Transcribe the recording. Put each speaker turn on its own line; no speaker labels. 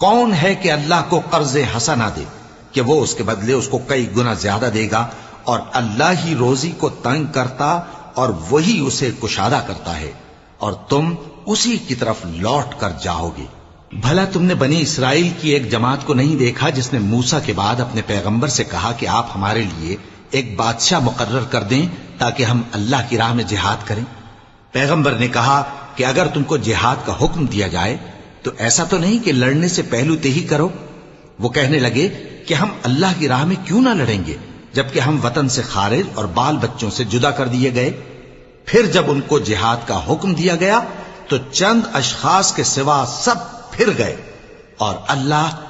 कौन है कि अल्लाह को कर्ज हसना दे कि वो उसके बदले उसको कई गुना ज्यादा देगा, और अल्लाह ही रोजी को तंग करता और वही उसे कुशादा करता है, और तुम उसी की तरफ लौट कर जाओगे। भला तुमने बनी इसराइल की एक जमात को नहीं देखा जिसने मूसा के बाद अपने पैगंबर से कहा कि आप हमारे लिए एक बादशाह मुकर्रर कर दें ताकि हम अल्लाह की राह में जिहाद करें। पैगंबर ने कहा कि अगर तुमको जिहाद का हुक्म दिया जाए तो ऐसा तो नहीं कि लड़ने से पहलू ते ही करो। वो कहने लगे कि हम अल्लाह की राह में क्यों ना लड़ेंगे जबकि हम वतन से खारिज और बाल बच्चों से जुदा कर दिए गए। फिर जब उनको जिहाद का हुक्म दिया गया तो चंद अशखास के सिवा सब फिर गए, और अल्लाह